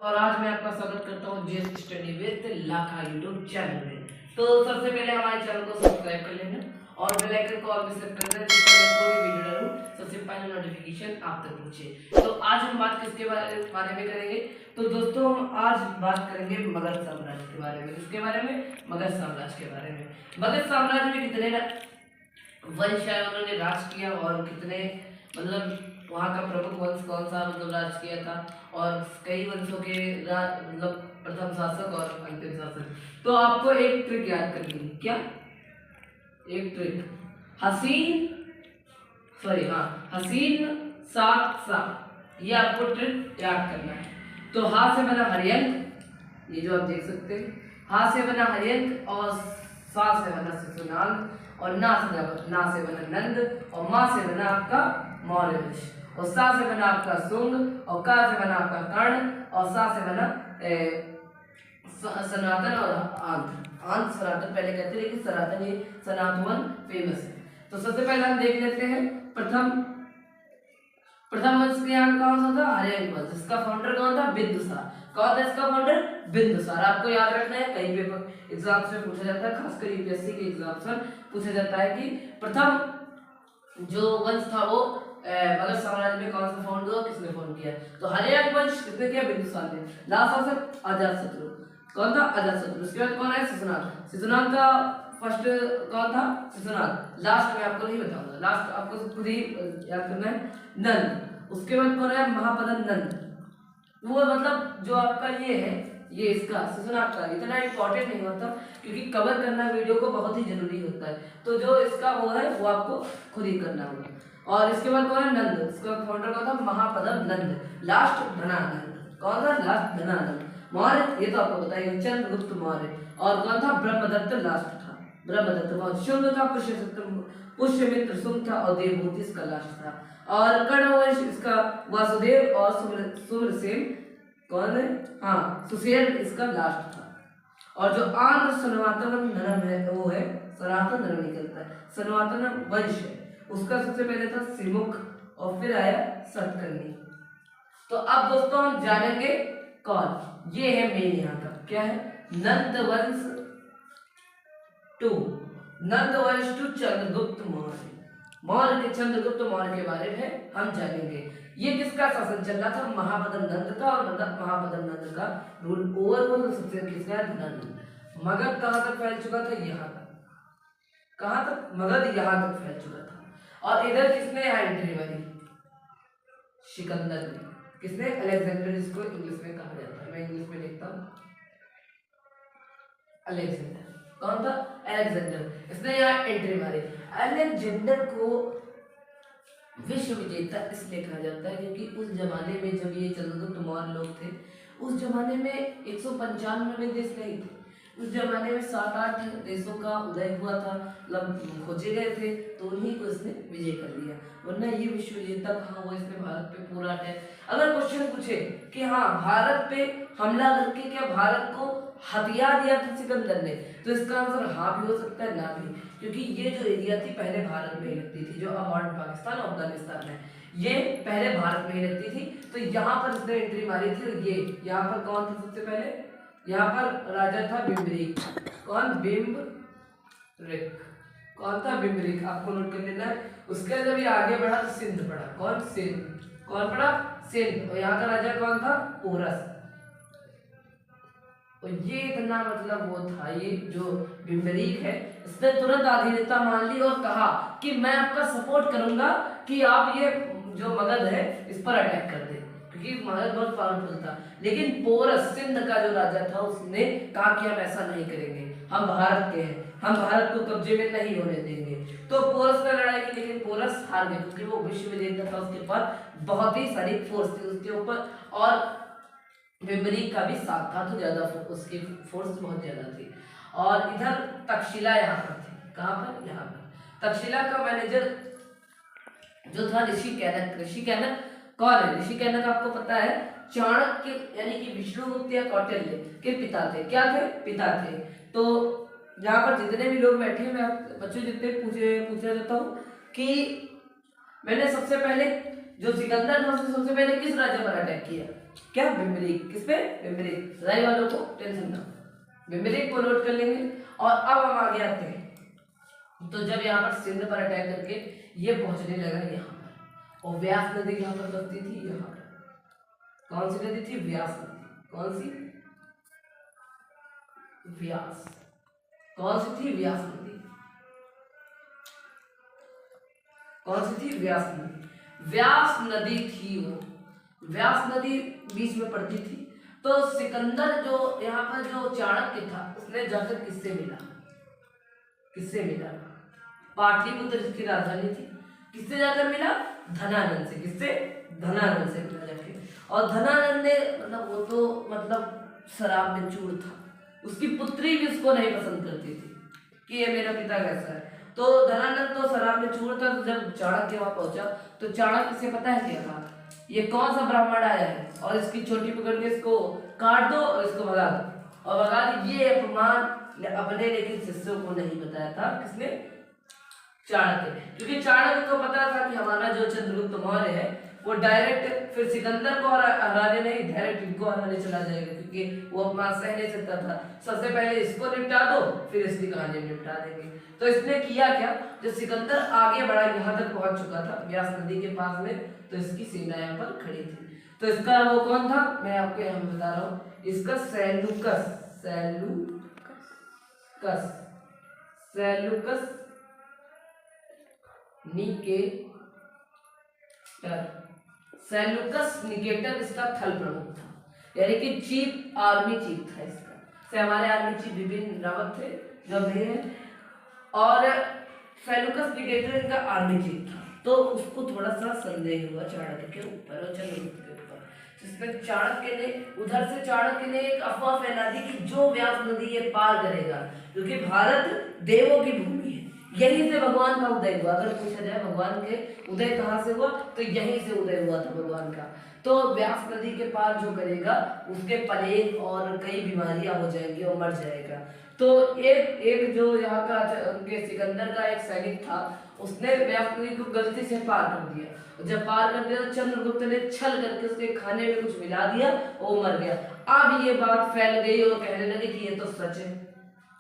और आज मैं आपका स्वागत करता हूँ GS study with Lakha YouTube channel में। तो सबसे पहले हमारे चैनल को सब्सक्राइब कर लेना और बेल आइकन को ऑल पे सेट कर देना, जिससे मैं कोई भी वीडियो डालूं सबसे पहले नोटिफिकेशन आप तक पहुंचे। तो आज हम बात किसके बारे में करेंगे? तो दोस्तों हम आज बात करेंगे मगध साम्राज्य के बारे में। किसके बारे में? मगध साम्राज्य के बारे में। मगध साम्राज्य में कितने वंश है उन्होंने राज किया और कितने वहाँ का प्रमुख वंश कौन सा राज किया था, और कई वंशों के प्रथम शासक और अंतिम शासक। तो आपको एक ट्रिक याद करनी है। क्या? एक ट्रिक, हसीन सात सा, ये आपको ट्रिक याद करना है। तो हा से बना हरियंक, ये जो आप देख सकते हैं, हा से बना हरियंक और सा से बना शिशुनाग और ना से बना नंद और माँ से बना आपका मौर्य वंश और सा से बना आपका सुंग और का से बना आपका कर्ण और सा से बना सनातन और आंध्र। सनातन पहले कहते हैं, लेकिन सनातन ये सनातन फेमस है। तो सबसे पहले हम देख लेते हैं प्रथम वंश के यहाँ कौन सा था? आर्यन वंश। इसका फाउंडर कौन था? बिंदुसार। कौन था इसका फाउंडर? बिंदुसार। आपको याद रखना है, कई पेपर एग्जाम्स में पूछा जाता है, खासकर यूपीएससी के एग्जाम्स में पूछा जाता है कि प्रथम जो वंश था वो मगध साम्राज्य में कौन सा फाउंड हुआ, किसने फाउंड किया? तो हरियाणा वंश किसने किया? बिंदुसार ने। लास्ट शासक अजातशत्रु। कौन था? अजातशत्रु। उसके बाद कौन है? शिशुनाग। शिशुनाग का फर्स्ट कौन था? शिशुनाग। लास्ट में आपको नहीं बताऊंगा, लास्ट आपको खुद ही याद करना है। नंद। उसके बाद कौन है? महापदम नंद। वो जो आपका ये है, ये इसका शिशुनाग का इतना इंपॉर्टेंट नहीं होता, क्योंकि कवर करना वीडियो को बहुत ही जरूरी होता है। तो जो इसका वो है वो आपको खुद ही करना होगा। और इसके बाद कौन है? नंद। इसका फाउंडर कौन था? महापदम नंद। लास्ट धनानंद। कौन था? लास्ट धनानंद। मौर्य, ये तो आपको बताइए, चंद्रगुप्त मौर्य। और कौन था? ब्रह्मदत्त लास्ट था। ब्रह्मदत्त मौर्य। शुंग था, पुष्यमित्र शुंग था और देवभूति इसका लास्ट था। और कर्ण वंश इसका वासुदेव और सुम्रसेन कौन है? हाँ, सुसेन इसका लास्ट था। और जो आंध्र सनातनम धर्म है वो है सनातन धर्म निकलता है, सनातन वंश है, उसका सबसे पहले था सिमुख और फिर आया सतकर्णी। तो अब दोस्तों हम जानेंगे कौन ये है मेन यहाँ का। क्या है? नंदवंश टू चंद्रगुप्त मौर्य। मौर्य के चंद्रगुप्त मौर्य के बारे में हम जानेंगे। ये किसका शासन चल रहा था? महापदम नंद का। और महापदम नंद का रूल ओवरऑल सबसे किसका है? नंद। मगध कहां तक फैल चुका था? यहाँ तक। कहां तक? मगध यहाँ तक फैल चुका था। और इधर किसने एंट्री मारी? सिकंदर ने। किसने? अलेक्जेंडर, जिसको इंग्लिश में कहा जाता है, मैं इंग्लिश में लिखता हूँ अलेक्जेंडर। कौन था? अलेक्जेंडर। इसने यहाँ एंट्री मारी। अलेक्जेंडर को विश्व विजेता इसलिए कहा जाता है क्योंकि उस जमाने में जब ये चंद्रगुप्त मौर्य लोग थे, उस जमाने में 195 देश नहीं थे। उस जमाने में 7-8 देशों का उदय हुआ था, मतलब खोजे गए थे, तो उन्हीं को इसने विजय कर लिया। वरना ये विश्व विजेता कहाँ हुआ? इसने भारत पे पूरा अटैक। अगर क्वेश्चन पूछे कि हाँ भारत पे हमला करके क्या भारत को हथियार दिया था सिकंदर ने, तो इसका आंसर हाँ भी हो सकता है, ना भी, क्योंकि ये जो एरिया थी पहले भारत में ही लगती थी, जो अब मॉडर्न पाकिस्तान और अफगानिस्तान है, ये पहले भारत में ही लगती थी। तो यहाँ पर इसने एंट्री मारी थी। और ये यहाँ पर कौन था सबसे पहले? यहाँ पर राजा था बिम्बरीक। कौन? बिम्बरीक। कौन था? बिम्बरीक। आपको नोट कर लेना है। उसके जब ये आगे बढ़ा तो सिंध पड़ा। कौन? सिंध। कौन पड़ा? सिंध। और यहाँ का राजा कौन था? पोरस। और ये इतना वो था, ये जो बिम्बरीक है, इसने तुरंत अधीनता मान ली और कहा कि मैं आपका सपोर्ट करूंगा कि आप ये जो मगध है इस पर अटैक कर दे, क्योंकि मगध बहुत पावरफुल था। लेकिन पोरस, सिंध का जो राजा था, उसने कहा कि हम ऐसा नहीं करेंगे, हम भारत के हैं, हम भारत को कब्जे में नहीं होने देंगे। तो पोरस ने लड़ाई की, लेकिन पोरस हार गया, क्योंकि वो विश्व विजेता था, उसके पास बहुत ही सारी फोर्स थी उसके ऊपर, और बिम्बरीक का भी साथ था, तो ज्यादा उसकी फोर्स बहुत ज्यादा थी। और इधर तक्षशिला यहाँ पर थी। कहाँ पर? यहाँ पर। तक्षशिला का मैनेजर जो था ऋषि कैनक। ऋषि कैनक कौन है? ऋषि कैनक आपको पता है चाणक्य यानी कि विष्णुगुप्त या कौटिल्य के पिता थे। क्या थे? पिता थे। तो यहाँ पर जितने भी लोग बैठे हैं, मैं बच्चों जितने पूछना चाहता हूँ कि मैंने सबसे पहले जो सिकंदर था उसने सबसे पहले किस राज्य पर अटैक किया? क्या? बिम्बिरिक। किस पे? बिम्बिरिक। राय वालों को टेंशन ना, बिम्बिरिक को नोट कर लेंगे। और अब हम आगे आते हैं। तो जब यहाँ पर सिंध पर अटैक करके ये पहुंचने लगा यहाँ पर, और व्यास नदी यहाँ पर बसती थी। यहाँ पर कौन सी नदी थी? व्यास नदी। कौन सी? व्यास। कौन सी थी? व्यास नदी। कौन सी थी? व्यास नदी। व्यास नदी थी वो, व्यास नदी बीच में पड़ती थी। तो सिकंदर जो यहाँ पर जो चाणक्य था उसने जाकर किससे मिला? किससे मिला? पाटलिपुत्र जिसकी राजधानी थी, किससे जाकर मिला? धनानंद से। किससे? धनानंद से मिला जाके। और धनानंद ने मतलब वो तो मतलब शराब में चूर था, उसकी पुत्री भी उसको नहीं पसंद करती थी कि ये मेरा पिता कैसा है। तो धनानंद तो शराब में चूर था। तो जब चाणक्य वहां पहुंचा तो चाणक्य से पता है क्या कहा? ये कौन सा ब्राह्मण आया है और इसकी चोटी पकड़ के इसको काट दो और इसको भगा दो। और भगा दी। ये अपमान अपने लेकिन शिष्यों को नहीं बताया था। किसने? चाणक्य। क्योंकि चाणक्य को पता था कि हमारा जो चंद्रगुप्त मौर्य है वो डायरेक्ट फिर सिकंदर को हराने नहीं, डायरेक्ट इनको हराने चला जाएगा, क्योंकि वो अपमान सह नहीं सकता था। सबसे पहले इसको निपटा दो फिर इसकी कहानी निपटा देंगे। तो इसने किया क्या? जब सिकंदर आगे बढ़ा, यहाँ तक पहुंच चुका था व्यास नदी के पास में, तो इसकी सेना यहाँ पर खड़ी थी। तो इसका वो कौन था? मैं आपको यहाँ बता रहा हूँ। इसका Seleucus. Seleucus Nicator. Seleucus Nicator इसका थल प्रमुख था, यानी कि चीफ आर्मी चीफ था इसका। से हमारे आर्मी चीफ बिपिन रावत थे जो भी है, और सेल्यूकस निकेटर इनका आर्मी चीफ था। तो उसको थोड़ा सा संदेह हुआ चाणक्य के ऊपर और चंद्रगुप्त के ऊपर, जिसमें चाणक्य ने उधर से चाणक्य ने एक अफवाह फैला दी कि जो व्यास नदी ये पार करेगा, क्योंकि भारत देवों की भूमि है, यहीं से भगवान का उदय हुआ। अगर पूछा जाए भगवान के उदय कहाँ से हुआ, तो यहीं से उदय हुआ था भगवान का। तो व्यास नदी के पार जो करेगा उसके प्लेग और कई बीमारियां हो जाएंगी और मर जाएगा। तो एक जो यहाँ का उनके सिकंदर का एक सैनिक था, उसने व्यास नदी को गलती से पार कर दिया। जब पार कर दिया तो चंद्रगुप्त ने छल करके उसके खाने में कुछ मिला दिया, वो मर गया। अब ये बात फैल गई और कहने लगे कि ये तो सच है,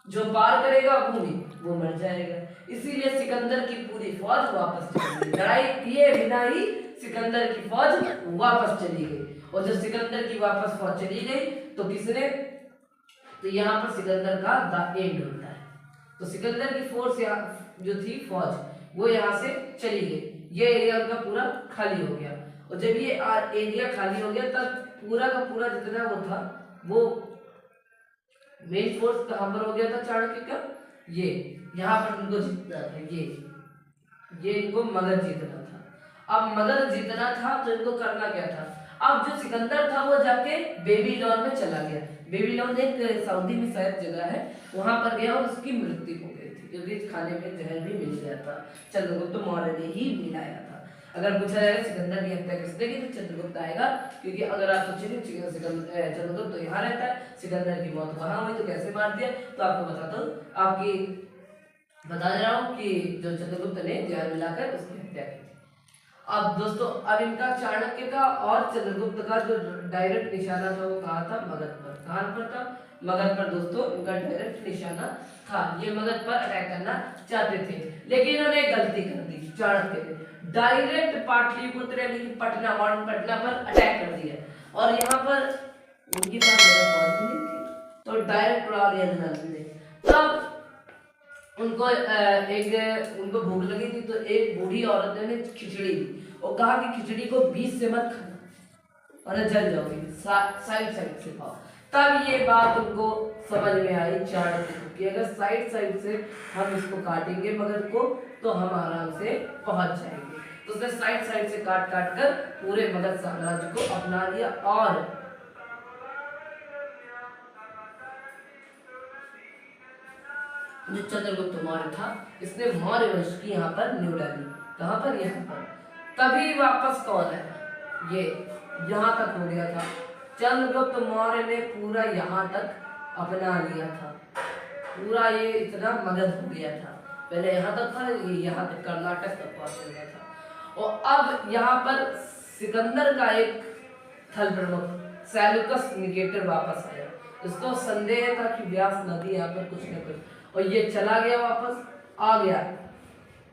जो पार करेगा भूमि वो मर जाएगा। इसीलिए सिकंदर की पूरी फौज वापस चली गई। लड़ाई किए बिना ही सिकंदर की फौज वापस चली गई। और जब सिकंदर की वापस फौज चली गई तो किसने? तो यहाँ पर सिकंदर का द एंड होता है। तो सिकंदर की फोर्स यहाँ जो थी फौज वो यहाँ से चली गई। ये एरिया उनका पूरा खाली हो गया। और जब ये एरिया खाली हो गया तब पूरा का पूरा जितना वो था वो मेन फोर्स कहां पर हो गया था चाणक्य का? ये यहाँ पर इनको जीतना था। ये इनको मगध जीतना था। अब मगध जीतना था तो इनको करना क्या था? अब जो सिकंदर था वो जाके बेबीलोन में चला गया। बेबीलोन एक सऊदी में शायद जगह है, वहां पर गया और उसकी मृत्यु हो गई थी, क्योंकि खाने में जहर भी मिल गया था। चंद्रगुप्त मौर्य ने ही मिलाया था। अगर पूछा जाएगा सिकंदर की हत्या किसने की, तो चंद्रगुप्त आएगा, क्योंकि अगर आप सोचेंगे चंद्रगुप्त तो यहाँ रहता है, सिकंदर की मौत वहां हुई, तो कैसे मार दिया? तो आपको बताता हूँ, आपकी बता दे रहा हूँ कि जो चंद्रगुप्त ने जहर मिलाकर उसकी हत्या की थी। अब दोस्तों अब इनका चाणक्य का और चंद्रगुप्त का जो डायरेक्ट निशाना था वो कहाँ था? मगध पर। कहाँ पर था? मगध पर दोस्तों इनका डायरेक्ट निशाना था। ये मगध पर अटैक करना चाहते थे, लेकिन इन्होंने गलती कर दी चाणक्य ने। डायरेक्ट पाटलिपुत्र यानी कि पटना, मॉडर्न पटना पर अटैक कर दिया। और यहाँ पर उनके पास फौज भी नहीं थी, तो डायरेक्ट उड़ा दिया धनानंद ने। तब उनको भूख लगी थी, तो एक बूढ़ी औरत ने खिचड़ी दी और कहा कि खिचड़ी को बीच से मत खाना वरना जल जाओगे, साइड से खाओ। तब ये बात उनको समझ में आई चाणक्य को कि अगर साइड से हम इसको काटेंगे मगध को तो हम आराम से पहुंच जाएंगे। तो उसने साइड से काट कर पूरे मगध साम्राज्य को अपना लिया। और जो चंद्रगुप्त मौर्य था इसने मौर्य वंश की यहाँ पर नींव डाली। कहाँ पर? यहाँ पर। तभी वापस कौन है? ये यहाँ तक हो गया था। चंद्रगुप्त मौर्य ने पूरा यहाँ तक अपना लिया था, पूरा ये इतना मगध हो गया था। पहले यहाँ तक था, ये यहाँ तक कर्नाटक तक पहुँच गया था। और अब यहाँ पर सिकंदर का एक थल प्रमुख सेल्यूकस निकेटर वापस आया। इसको संदेह था कि व्यास नदी यहाँ पर कुछ न कुछ, और ये चला गया वापस, आ गया।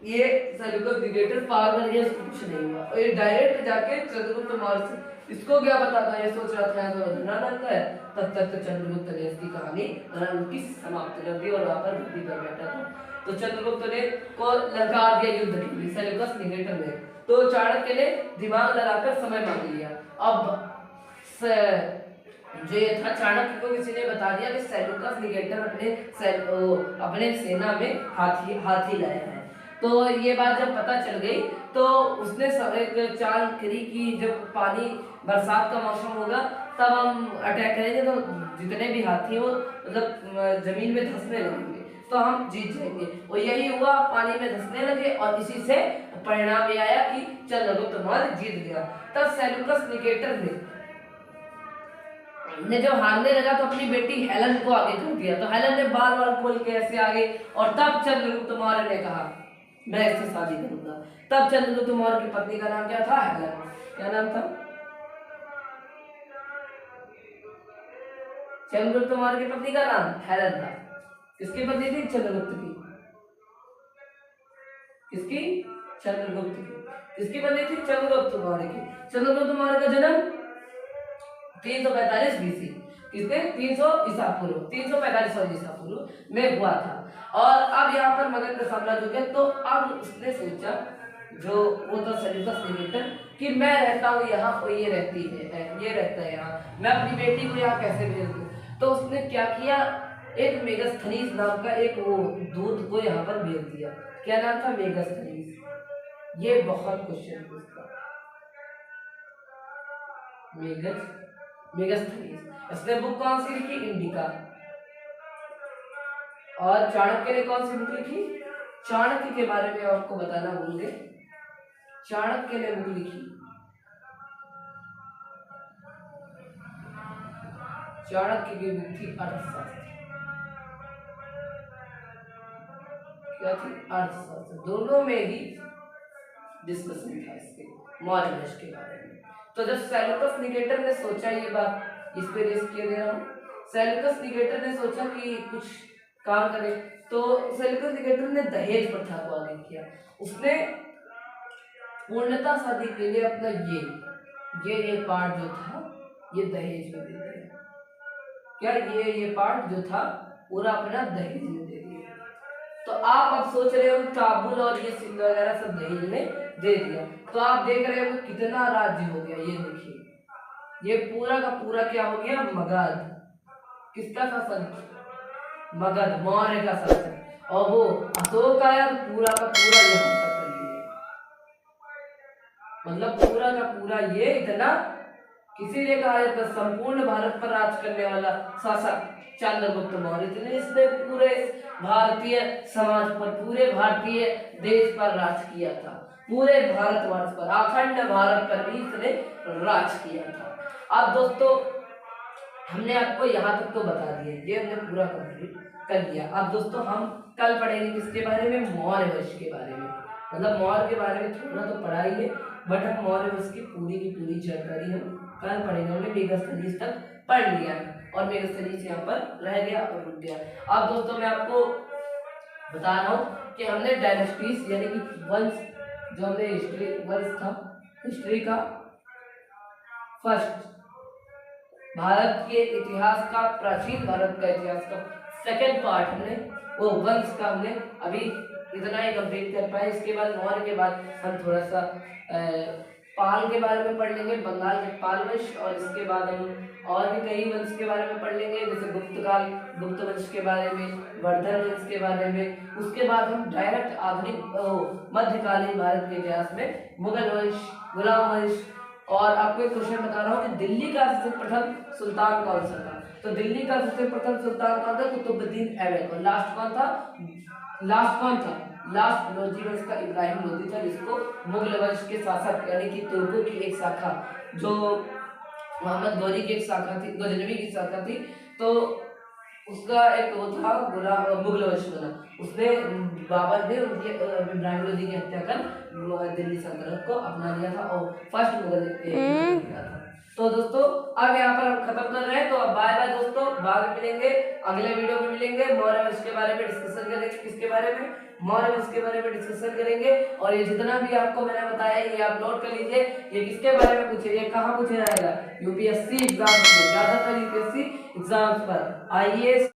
ये सेल्यूकस निकेटर पागल है, इसको कुछ नहीं हुआ, और ये डायरेक्ट जाके चंद्रगुप्त मौर्य से, इसको क्या पता था, ये सोच रहा था तो धनानंद है। तब तक तो चंद्रगुप्त ने इसकी कहानी धनानंद की समाप्त कर दी और वहां पर गद्दी पर बैठा था। तो चंद्रगुप्त ने को ललकार दिया युद्ध के लिए सेल्यूकस निकेटर ने। तो चाणक्य ने दिमाग लगाकर समय मांग लिया। अब जो ये था, चाणक्य को किसी ने बता दिया कि सेल्यूकस निकेटर अपने सेना में हाथी लाया है। तो ये बात जब पता चल गई तो उसने एक चाल करी कि जब पानी बरसात का मौसम होगा तब हम अटैक करेंगे, तो जितने भी हाथी हो मतलब जमीन में धंसने लगेंगे तो हम जीत जाएंगे। और यही हुआ, पानी में धंसने लगे और इसी से परिणाम ये आया कि चंद्रगुप्त मौर्य जीत गया। तब सेल्यूकस निकेटर ने जब हारने लगा तो अपनी बेटी हेलन को आगे कर दिया। तो हेलन ने बाल बाल खोल के ऐसे आगे, और तब चंद्रगुप्त मौर्य ने कहा मैं इससे शादी करूंगा। तब चंद्रगुप्त मौर्य की पत्नी का नाम क्या था? हेलन। क्या नाम था? चंद्रगुप्त मौर्य की पत्नी का नाम हेलन था। किसकी पत्नी थी? चंद्रगुप्त की। किसकी? चंद्रगुप्त की। किसकी पत्नी थी? चंद्रगुप्त मौर्य की। चंद्रगुप्त मौर्य का जन्म 345 बीसी, किसने? 300 ईसा पूर्व, 345 ईसा पूर्व में हुआ था। और अब यहाँ पर मगध का साम्राज्य हो गया। तो अब उसने सोचा, जो वो था सेल्यूकस निकेटर, कि मैं रहता हूँ यहाँ और ये रहती है, ये रहता है यहाँ, मैं अपनी बेटी को यहाँ कैसे भेज दूँ? तो उसने क्या किया, एक मेगास्थनीज नाम का एक वो दूत को यहाँ पर भेज दिया। क्या नाम था? मेगास्थनीज। ये बहुत क्वेश्चन पूछता, मेगास्थनीज। इसने बुक कौन सी लिखी? इंडिका। और चाणक्य ने कौन सी बुक लिखी? चाणक्य के बारे में आपको बताना भूल गए, चाणक्य ने बुक लिखी, चाणक्य की बुक थी अर्थशास्त्र। क्या थी? अर्थशास्त्र। दोनों में ही डिस्कशन था इसके मौर्य वंश के बारे में। तो जब सेल्यूकस निकेटर ने सोचा ये बात, इस पे रेस किया गया, सेल्यूकस निकेटर ने सोचा कि कुछ काम करे, तो सेल्यूकस निकेटर ने दहेज प्रथा को आगे किया। उसने पूर्णता शादी के लिए अपना ये पार्ट जो था ये दहेज में दे दिया। क्या ये पार्ट जो था पूरा अपना दहेज में दे दिया। तो आप अब सोच रहे हो काबुल और ये सिंध वगैरह सब दहेज में दे दिया, तो आप देख रहे हो कितना राज्य हो गया। ये देखिए, ये पूरा का पूरा क्या हो गया? मगध। किसका शासन? मगध, मौर्य का शासन। और वो अशोक आया तो पूरा का पूरा ये कर लिए, मतलब पूरा का पूरा ये इतना, इसीलिए कहा जाता है संपूर्ण भारत पर राज करने वाला शासक चंद्रगुप्त मौर्य थे। इसने पूरे भारतीय समाज पर, पूरे भारतीय देश पर राज किया था, पूरे भारतवर्ष पर, अखंड भारत पर भी इसने राज किया था। अब दोस्तों हमने आपको यहाँ तक तो बता दिया, ये हमने पूरा कंप्लीट कर लिया। अब दोस्तों हम कल पढ़ेंगे किसके बारे में? मौर्य वंश के बारे में। मतलब मौर्य के बारे में थोड़ा तो पढ़ा ही है, बट हम मौर्य वंश की पूरी जानकारी हम कल पढ़ेंगे। हमने मेगास्थनीज तक पढ़ लिया है और मेगास्थनीज यहाँ पर रह गया और रुक गया। अब दोस्तों मैं आपको बता रहा हूँ कि हमने डायनेस्टीज यानी कि वंश, जो हमने हिस्ट्री वंश था, हिस्ट्री का फर्स्ट भारत के इतिहास का, प्राचीन भारत का इतिहास का सेकंड पार्ट हमने वो वंश का हमने अभी इतना ही कंप्लीट कर पाए। इसके बाद मौर्य के बाद हम थोड़ा सा पाल के बारे में पढ़ लेंगे, बंगाल के पाल वंश, और इसके बाद हम और भी कई वंश के बारे में पढ़ लेंगे, जैसे गुप्त वंश के बारे में, वर्धन वंश के बारे में। उसके बाद हम डायरेक्ट आधुनिक मध्यकालीन भारत के इतिहास में मुगल वंश, गुलाम वंश। और आपको एक क्वेश्चन बता रहा हूँ कि दिल्ली का सबसे प्रथम सुल्तान कौन सा था? तो दिल्ली का सबसे प्रथम सुल्तान कौन था? कुतुबुद्दीन ऐबक। और लास्ट कौन था? लास्ट लोधी वंश का इब्राहिम लोधी था, जिसको मुगल वंश के शासक यानी कि तुर्कों की एक शाखा, जो मोहम्मद गौरी की एक शाखा थी, गजनवी की शाखा थी, तो उसका एक वो था मुगल वंश बना। उसने बाबर ने उनके इब्राहिम लोदी की हत्या कर दिल्ली सल्तनत को अपना लिया था और फर्स्ट मुगल किया था। तो दोस्तों अब यहाँ पर हम खत्म कर रहे हैं, तो अब बाय बाय दोस्तों, बाद में मिलेंगे, अगले वीडियो में मिलेंगे, मौर्य वंश के बारे में डिस्कशन करेंगे। किसके बारे में? मौर्य वंश के बारे में डिस्कशन करेंगे। और ये जितना भी आपको मैंने बताया ये आप नोट कर लीजिए। ये किसके बारे में पूछे, ये कहाँ पूछे जाएगा? यूपीएससी एग्जाम में, ज्यादातर यूपीएससी एग्जाम्स पर, आईएएस